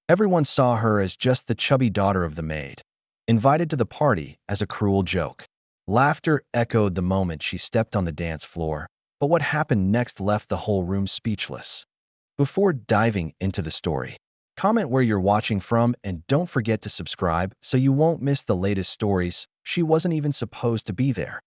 Everyone saw her as just the chubby daughter of the maid, invited to the party as a cruel joke. Laughter echoed the moment she stepped on the dance floor, but what happened next left the whole room speechless. Before diving into the story, comment where you're watching from and don't forget to subscribe so you won't miss the latest stories. She wasn't even supposed to be there.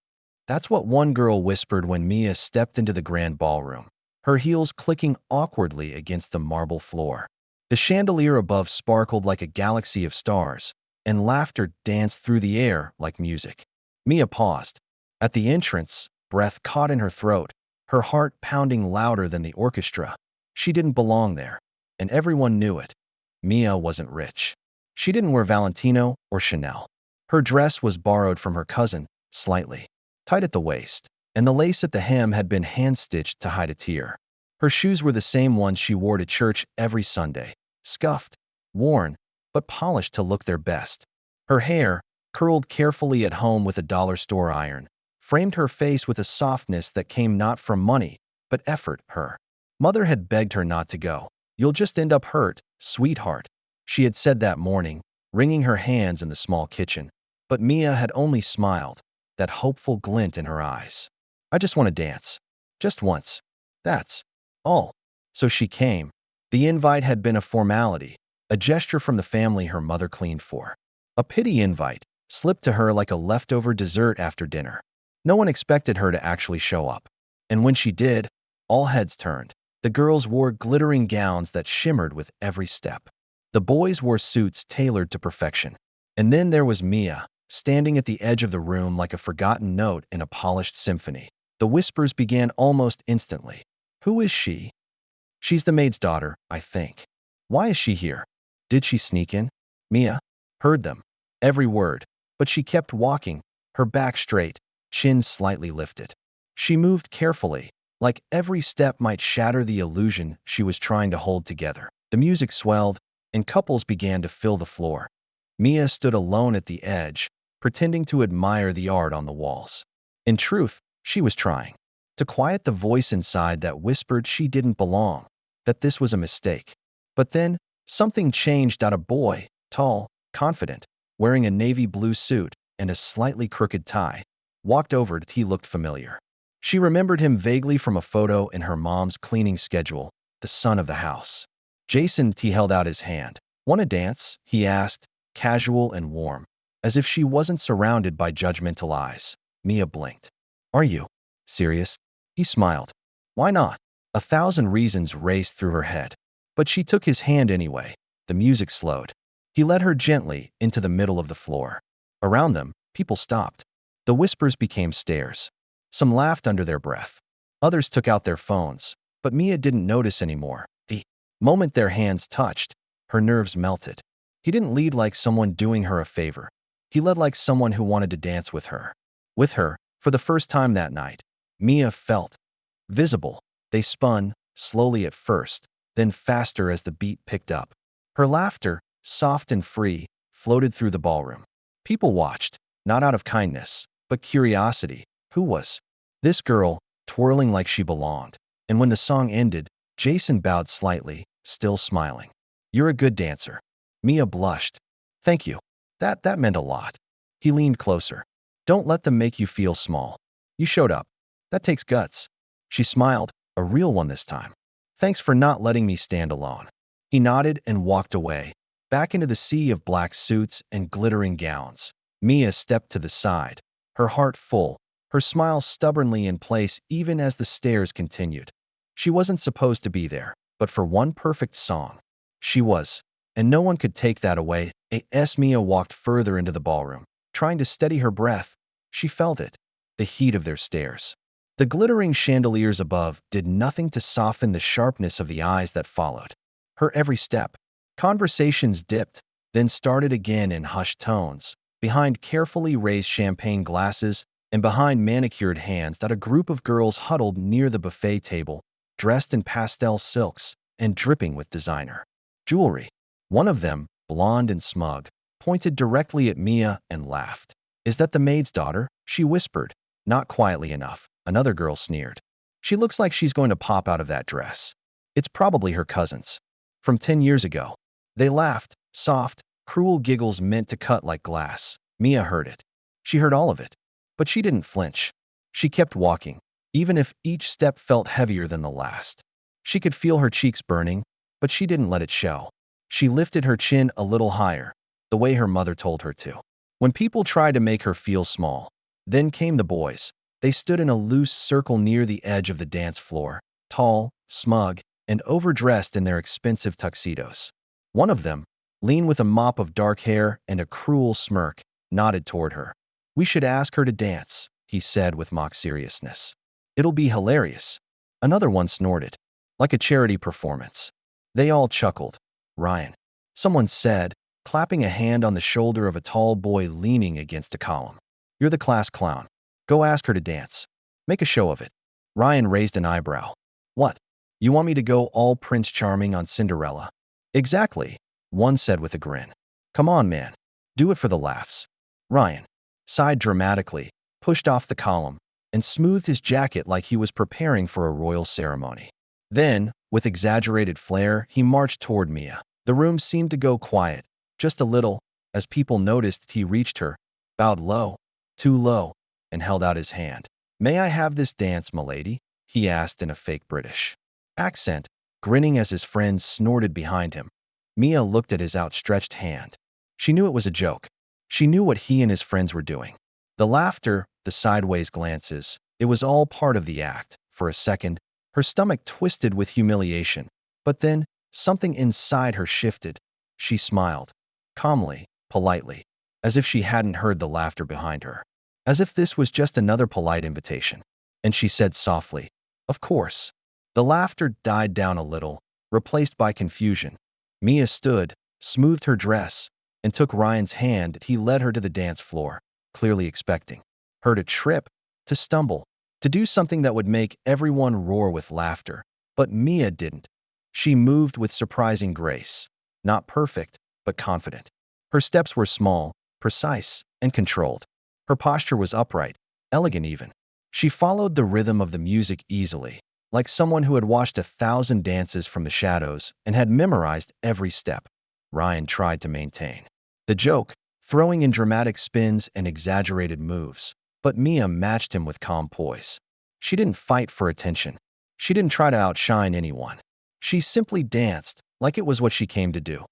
That's what one girl whispered when Mia stepped into the grand ballroom, her heels clicking awkwardly against the marble floor. The chandelier above sparkled like a galaxy of stars, and laughter danced through the air like music. Mia paused. At the entrance, breath caught in her throat, her heart pounding louder than the orchestra. She didn't belong there, and everyone knew it. Mia wasn't rich. She didn't wear Valentino or Chanel. Her dress was borrowed from her cousin, slightly tight at the waist, and the lace at the hem had been hand-stitched to hide a tear. Her shoes were the same ones she wore to church every Sunday, scuffed, worn, but polished to look their best. Her hair, curled carefully at home with a dollar store iron, framed her face with a softness that came not from money, but effort. Her mother had begged her not to go. "You'll just end up hurt, sweetheart," she had said that morning, wringing her hands in the small kitchen. But Mia had only smiled, that hopeful glint in her eyes. "I just want to dance. Just once. That's all." So she came. The invite had been a formality, a gesture from the family her mother cleaned for. A pity invite, slipped to her like a leftover dessert after dinner. No one expected her to actually show up. And when she did, all heads turned. The girls wore glittering gowns that shimmered with every step. The boys wore suits tailored to perfection. And then there was Mia, standing at the edge of the room like a forgotten note in a polished symphony. The whispers began almost instantly. "Who is she?" "She's the maid's daughter, I think." "Why is she here?" "Did she sneak in?" Mia heard them, every word, but she kept walking, her back straight, chin slightly lifted. She moved carefully, like every step might shatter the illusion she was trying to hold together. The music swelled, and couples began to fill the floor. Mia stood alone at the edge, pretending to admire the art on the walls. In truth, she was trying to quiet the voice inside that whispered she didn't belong, that this was a mistake. But then, something changed. A boy, tall, confident, wearing a navy blue suit and a slightly crooked tie, walked over. He looked familiar. She remembered him vaguely from a photo in her mom's cleaning schedule, the son of the house. "Jason." He held out his hand. "Want to dance?" he asked, casual and warm, as if she wasn't surrounded by judgmental eyes. Mia blinked. "Are you serious?" He smiled. "Why not?" 1,000 reasons raced through her head. But she took his hand anyway. The music slowed. He led her gently into the middle of the floor. Around them, people stopped. The whispers became stares. Some laughed under their breath. Others took out their phones. But Mia didn't notice anymore. The moment their hands touched, her nerves melted. He didn't lead like someone doing her a favor. He led like someone who wanted to dance with her. With her, for the first time that night, Mia felt visible. They spun, slowly at first, then faster as the beat picked up. Her laughter, soft and free, floated through the ballroom. People watched, not out of kindness, but curiosity. Who was this girl, twirling like she belonged? And when the song ended, Jason bowed slightly, still smiling. "You're a good dancer." Mia blushed. "Thank you. That meant a lot." He leaned closer. "Don't let them make you feel small. You showed up. That takes guts." She smiled, a real one this time. "Thanks for not letting me stand alone." He nodded and walked away, back into the sea of black suits and glittering gowns. Mia stepped to the side, her heart full, her smile stubbornly in place even as the stares continued. She wasn't supposed to be there, but for one perfect song, she was, and no one could take that away. Mia walked further into the ballroom, trying to steady her breath. She felt it, the heat of their stares. The glittering chandeliers above did nothing to soften the sharpness of the eyes that followed her every step. Conversations dipped, then started again in hushed tones, behind carefully raised champagne glasses and behind manicured hands. A group of girls huddled near the buffet table, dressed in pastel silks and dripping with designer jewelry. One of them, blonde and smug, pointed directly at Mia and laughed. "Is that the maid's daughter?" she whispered, not quietly enough. Another girl sneered. "She looks like she's going to pop out of that dress." "It's probably her cousin's. From 10 years ago." They laughed, soft, cruel giggles meant to cut like glass. Mia heard it. She heard all of it. But she didn't flinch. She kept walking, even if each step felt heavier than the last. She could feel her cheeks burning, but she didn't let it show. She lifted her chin a little higher, the way her mother told her to. When people tried to make her feel small, then came the boys. They stood in a loose circle near the edge of the dance floor, tall, smug, and overdressed in their expensive tuxedos. One of them, lean with a mop of dark hair and a cruel smirk, nodded toward her. "We should ask her to dance," he said with mock seriousness. "It'll be hilarious." Another one snorted, "Like a charity performance." They all chuckled. "Ryan," someone said, clapping a hand on the shoulder of a tall boy leaning against a column. "You're the class clown. Go ask her to dance. Make a show of it." Ryan raised an eyebrow. "What? You want me to go all Prince Charming on Cinderella?" "Exactly," one said with a grin. "Come on, man. Do it for the laughs." Ryan sighed dramatically, pushed off the column, and smoothed his jacket like he was preparing for a royal ceremony. Then, with exaggerated flair, he marched toward Mia. The room seemed to go quiet, just a little, as people noticed he reached her, bowed low, too low, and held out his hand. "May I have this dance, m'lady?" he asked in a fake British accent, grinning as his friends snorted behind him. Mia looked at his outstretched hand. She knew it was a joke. She knew what he and his friends were doing. The laughter, the sideways glances, it was all part of the act. For a second, her stomach twisted with humiliation, but then something inside her shifted. She smiled, calmly, politely, as if she hadn't heard the laughter behind her, as if this was just another polite invitation. And she said softly, "Of course." The laughter died down a little, replaced by confusion. Mia stood, smoothed her dress, and took Ryan's hand. He led her to the dance floor, clearly expecting her to trip, to stumble, to do something that would make everyone roar with laughter. But Mia didn't. She moved with surprising grace. Not perfect, but confident. Her steps were small, precise, and controlled. Her posture was upright, elegant even. She followed the rhythm of the music easily, like someone who had watched 1,000 dances from the shadows and had memorized every step. Ryan tried to maintain the joke, throwing in dramatic spins and exaggerated moves, but Mia matched him with calm poise. She didn't fight for attention. She didn't try to outshine anyone. She simply danced, like it was what she came to do.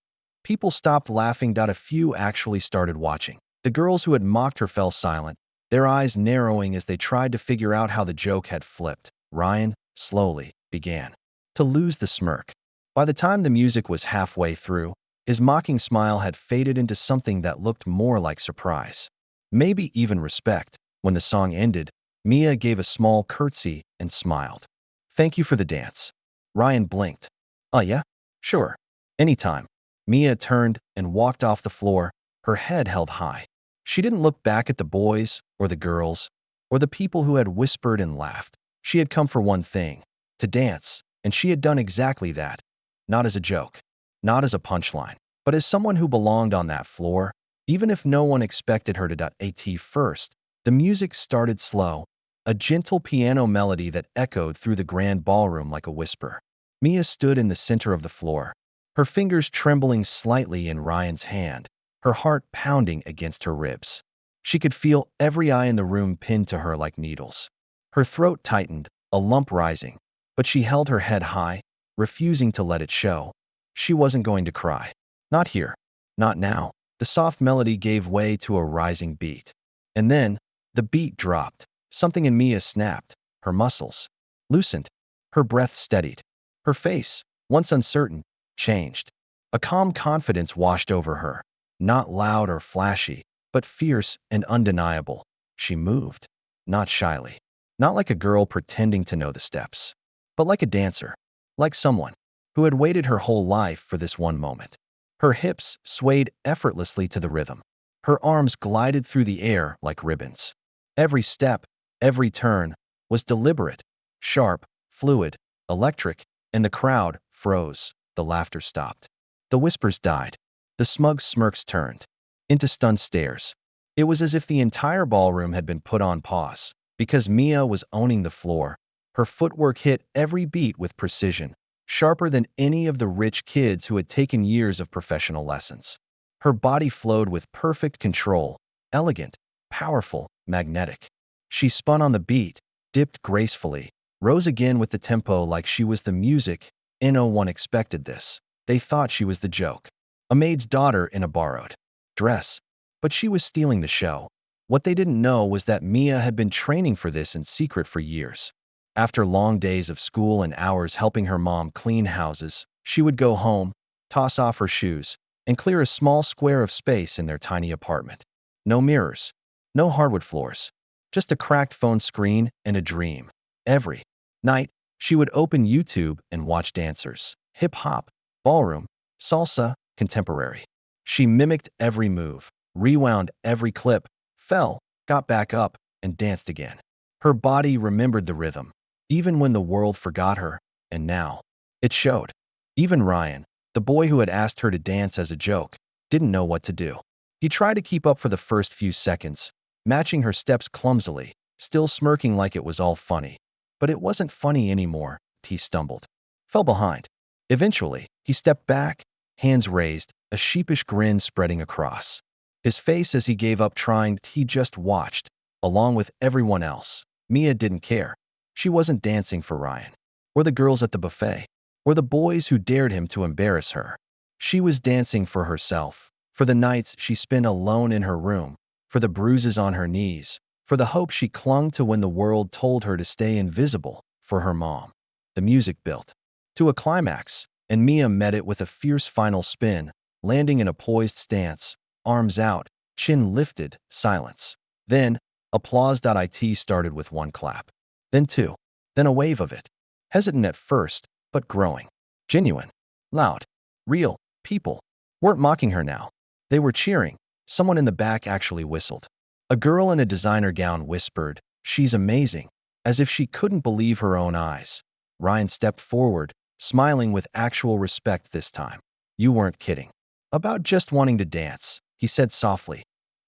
People stopped laughing. A few actually started watching. The girls who had mocked her fell silent, their eyes narrowing as they tried to figure out how the joke had flipped. Ryan, slowly, began to lose the smirk. By the time the music was halfway through, his mocking smile had faded into something that looked more like surprise, maybe even respect. When the song ended, Mia gave a small curtsy and smiled. "Thank you for the dance." Ryan blinked. "Oh yeah? Sure. Anytime." Mia turned and walked off the floor, her head held high. She didn't look back at the boys or the girls or the people who had whispered and laughed. She had come for one thing, to dance, and she had done exactly that. Not as a joke, not as a punchline, but as someone who belonged on that floor, even if no one expected her to. At first, the music started slow, a gentle piano melody that echoed through the grand ballroom like a whisper. Mia stood in the center of the floor, her fingers trembling slightly in Ryan's hand, her heart pounding against her ribs. She could feel every eye in the room pinned to her like needles. Her throat tightened, a lump rising, but she held her head high, refusing to let it show. She wasn't going to cry. Not here. Not now. The soft melody gave way to a rising beat. And then, the beat dropped. Something in Mia snapped. Her muscles loosened. Her breath steadied. Her face, once uncertain, changed. A calm confidence washed over her. Not loud or flashy, but fierce and undeniable. She moved, not shyly. Not like a girl pretending to know the steps, but like a dancer, like someone who had waited her whole life for this one moment. Her hips swayed effortlessly to the rhythm. Her arms glided through the air like ribbons. Every step, every turn was deliberate, sharp, fluid, electric, and the crowd froze. The laughter stopped. The whispers died. The smug smirks turned into stunned stares. It was as if the entire ballroom had been put on pause. Because Mia was owning the floor, her footwork hit every beat with precision. sharper than any of the rich kids who had taken years of professional lessons. Her body flowed with perfect control, elegant, powerful, magnetic. She spun on the beat, dipped gracefully, rose again with the tempo like she was the music. No one expected this. They thought she was the joke. A maid's daughter in a borrowed dress. But she was stealing the show. What they didn't know was that Mia had been training for this in secret for years. After long days of school and hours helping her mom clean houses, she would go home, toss off her shoes, and clear a small square of space in their tiny apartment. No mirrors, no hardwood floors, just a cracked phone screen and a dream. Every night, she would open YouTube and watch dancers, hip-hop, ballroom, salsa, contemporary. She mimicked every move, rewound every clip, fell, got back up, and danced again. Her body remembered the rhythm, even when the world forgot her, and now it showed. Even Ryan, the boy who had asked her to dance as a joke, didn't know what to do. He tried to keep up for the first few seconds, matching her steps clumsily, still smirking like it was all funny. But it wasn't funny anymore. He stumbled, fell behind. Eventually, he stepped back, hands raised, a sheepish grin spreading across his face as he gave up trying. He just watched, along with everyone else. Mia didn't care. She wasn't dancing for Ryan, or the girls at the buffet, or the boys who dared him to embarrass her. She was dancing for herself, for the nights she spent alone in her room, for the bruises on her knees, for the hope she clung to when the world told her to stay invisible, for her mom. The music built to a climax, and Mia met it with a fierce final spin, landing in a poised stance, arms out, chin lifted, silence. Then, applause. It started with one clap, then two, then a wave of it. Hesitant at first, but growing. Genuine, loud, real. People weren't mocking her now. They were cheering. Someone in the back actually whistled. A girl in a designer gown whispered, "She's amazing," as if she couldn't believe her own eyes. Ryan stepped forward, smiling with actual respect this time. "You weren't kidding about just wanting to dance," he said softly.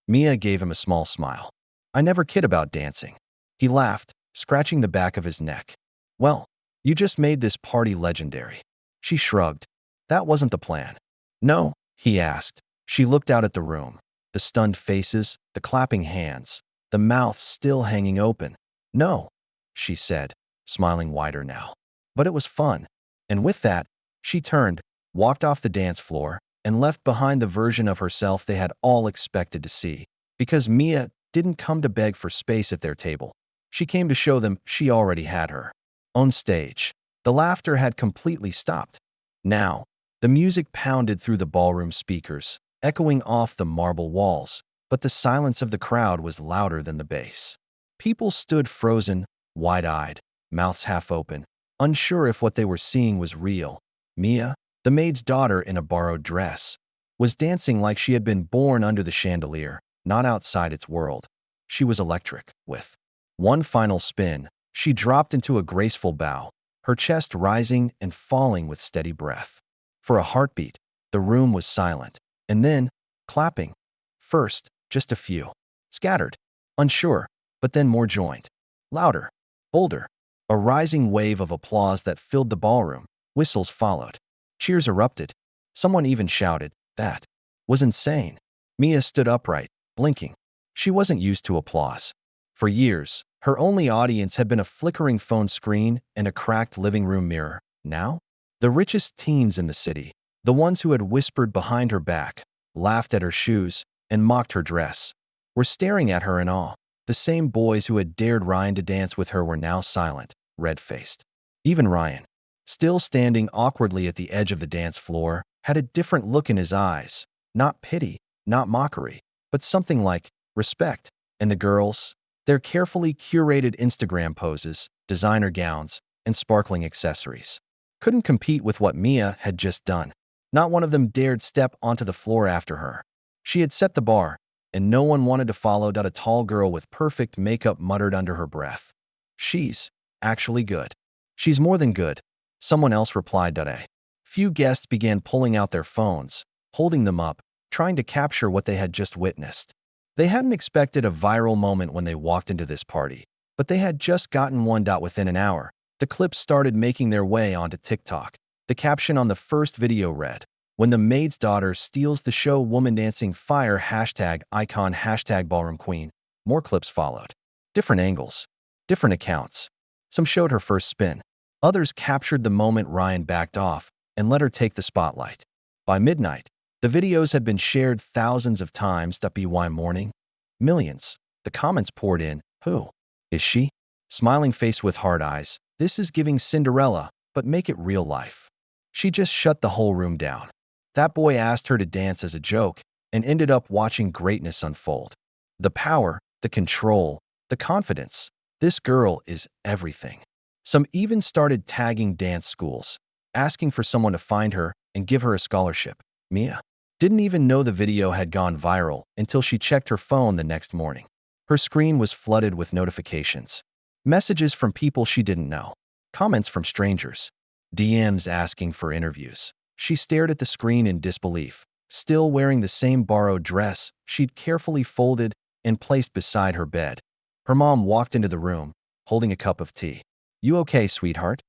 Mia gave him a small smile. "I never kid about dancing." He laughed, scratching the back of his neck. "Well, you just made this party legendary." She shrugged. "That wasn't the plan." "No?" he asked. She looked out at the room, the stunned faces, the clapping hands, the mouths still hanging open. "No," she said, smiling wider now. "But it was fun." And with that, she turned, walked off the dance floor, and left behind the version of herself they had all expected to see. Because Mia didn't come to beg for space at their table. She came to show them she already had her own stage. The laughter had completely stopped. Now, the music pounded through the ballroom speakers, echoing off the marble walls, but the silence of the crowd was louder than the bass. People stood frozen, wide-eyed, mouths half open, unsure if what they were seeing was real. Mia, the maid's daughter in a borrowed dress, was dancing like she had been born under the chandelier, not outside its world. She was electric. With one final spin, she dropped into a graceful bow, her chest rising and falling with steady breath. For a heartbeat, the room was silent, and then, clapping. First, just a few. Scattered, unsure, but then more joined. Louder, bolder. A rising wave of applause that filled the ballroom. Whistles followed. Cheers erupted. Someone even shouted, "That was insane." Mia stood upright, blinking. She wasn't used to applause. For years, her only audience had been a flickering phone screen and a cracked living room mirror. Now, the richest teens in the city, the ones who had whispered behind her back, laughed at her shoes, and mocked her dress, were staring at her in awe. The same boys who had dared Ryan to dance with her were now silent, red-faced. Even Ryan, still standing awkwardly at the edge of the dance floor, had a different look in his eyes. Not pity, not mockery, but something like respect. And the girls, their carefully curated Instagram poses, designer gowns, and sparkling accessories, couldn't compete with what Mia had just done. Not one of them dared step onto the floor after her. She had set the bar, and no one wanted to follow. A tall girl with perfect makeup muttered under her breath, "She's actually good." "She's more than good," someone else replied. A few guests began pulling out their phones, holding them up, trying to capture what they had just witnessed. They hadn't expected a viral moment when they walked into this party, but they had just gotten one. Within an hour, the clips started making their way onto TikTok, The caption on the first video read, "When the maid's daughter steals the show woman dancing fire hashtag icon hashtag ballroom queen." More clips followed. Different angles. Different accounts. Some showed her first spin. Others captured the moment Ryan backed off and let her take the spotlight. By midnight, the videos had been shared thousands of times. By morning, millions. The comments poured in. Who is she? Smiling face with hard eyes. This is giving Cinderella, but make it real life. She just shut the whole room down. That boy asked her to dance as a joke and ended up watching greatness unfold. The power, the control, the confidence. This girl is everything. Some even started tagging dance schools, asking for someone to find her and give her a scholarship. Mia didn't even know the video had gone viral until she checked her phone the next morning. Her screen was flooded with notifications. Messages from people she didn't know. Comments from strangers. DMs asking for interviews. She stared at the screen in disbelief, still wearing the same borrowed dress she'd carefully folded and placed beside her bed. Her mom walked into the room, holding a cup of tea. "You okay, sweetheart?"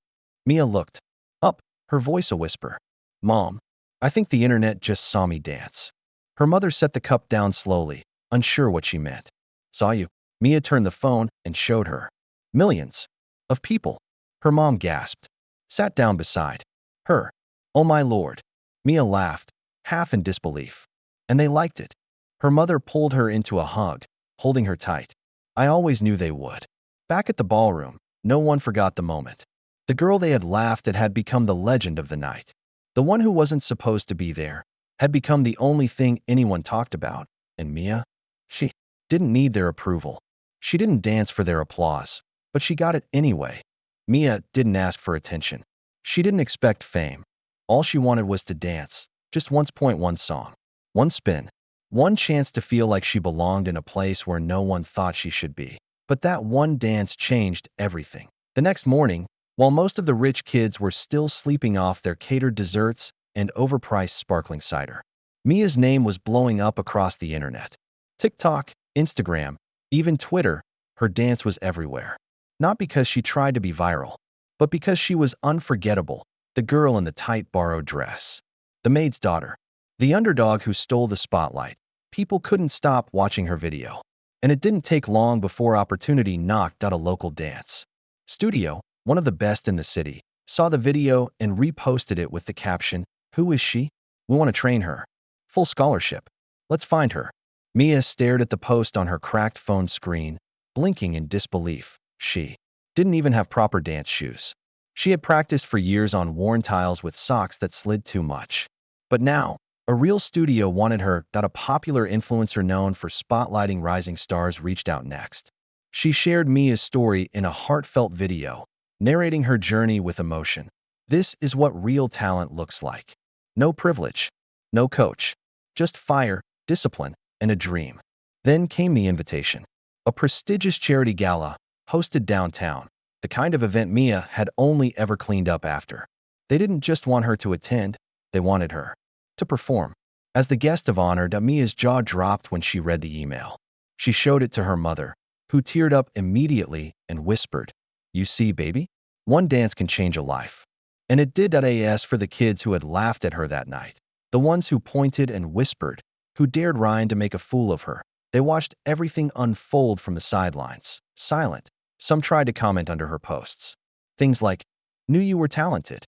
Mia looked up, her voice a whisper. "Mom, I think the internet just saw me dance." Her mother set the cup down slowly, unsure what she meant. "Saw you." Mia turned the phone and showed her. Millions of people. Her mom gasped, sat down beside her. "Oh my lord." Mia laughed, half in disbelief. "And they liked it." Her mother pulled her into a hug, holding her tight. "I always knew they would." Back at the ballroom, no one forgot the moment. The girl they had laughed at had become the legend of the night. The one who wasn't supposed to be there had become the only thing anyone talked about. And Mia? She didn't need their approval. She didn't dance for their applause, but she got it anyway. Mia didn't ask for attention. She didn't expect fame. All she wanted was to dance, just once. One song, one spin, one chance to feel like she belonged in a place where no one thought she should be. But that one dance changed everything. The next morning, while most of the rich kids were still sleeping off their catered desserts and overpriced sparkling cider, Mia's name was blowing up across the internet. TikTok, Instagram, even Twitter. Her dance was everywhere. Not because she tried to be viral, but because she was unforgettable, the girl in the tight borrowed dress. The maid's daughter. The underdog who stole the spotlight. People couldn't stop watching her video. And it didn't take long before opportunity knocked out a local dance studio, one of the best in the city, saw the video and reposted it with the caption, "Who is she? We want to train her. Full scholarship. Let's find her." Mia stared at the post on her cracked phone screen, blinking in disbelief. She didn't even have proper dance shoes. She had practiced for years on worn tiles with socks that slid too much. But now, a real studio wanted her. A popular influencer known for spotlighting rising stars reached out next. She shared Mia's story in a heartfelt video, narrating her journey with emotion. This is what real talent looks like. No privilege, no coach, just fire, discipline, and a dream. Then came the invitation. A prestigious charity gala, hosted downtown, the kind of event Mia had only ever cleaned up after. They didn't just want her to attend, they wanted her to perform. As the guest of honor, Mia's jaw dropped when she read the email. She showed it to her mother, who teared up immediately and whispered, "You see, baby? One dance can change a life." And it did. As for the kids who had laughed at her that night, the ones who pointed and whispered, who dared Ryan to make a fool of her, they watched everything unfold from the sidelines, silent. Some tried to comment under her posts. Things like, "Knew you were talented.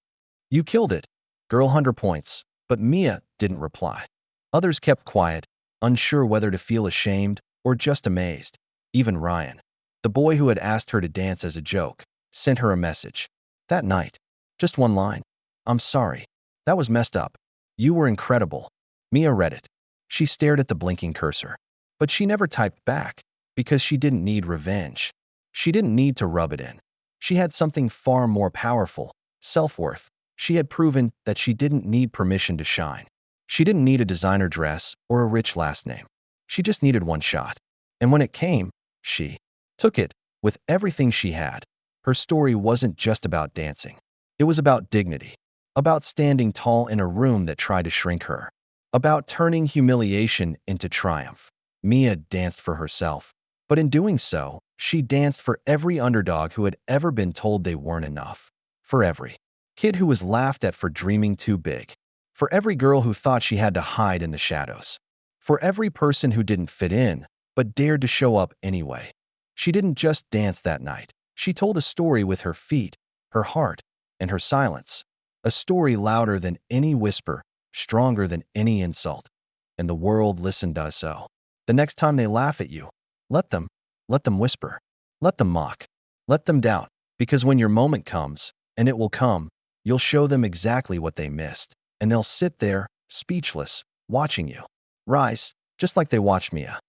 You killed it. Girl 100 points." But Mia didn't reply. Others kept quiet, unsure whether to feel ashamed or just amazed. Even Ryan, the boy who had asked her to dance as a joke, sent her a message. That night, just one line. "I'm sorry. That was messed up. You were incredible." Mia read it. She stared at the blinking cursor. But she never typed back, because she didn't need revenge. She didn't need to rub it in. She had something far more powerful, self-worth. She had proven that she didn't need permission to shine. She didn't need a designer dress or a rich last name. She just needed one shot. And when it came, she took it with everything she had. Her story wasn't just about dancing. It was about dignity, about standing tall in a room that tried to shrink her, about turning humiliation into triumph. Mia danced for herself, but in doing so, she danced for every underdog who had ever been told they weren't enough. For every Kid who was laughed at for dreaming too big. For every girl who thought she had to hide in the shadows. For every person who didn't fit in, but dared to show up anyway. She didn't just dance that night. She told a story with her feet, her heart, and her silence. A story louder than any whisper, stronger than any insult. And the world listened to us so. The next time they laugh at you, let them whisper. Let them mock. Let them doubt. Because when your moment comes, and it will come, you'll show them exactly what they missed. And they'll sit there, speechless, watching you rise, just like they watched Mia.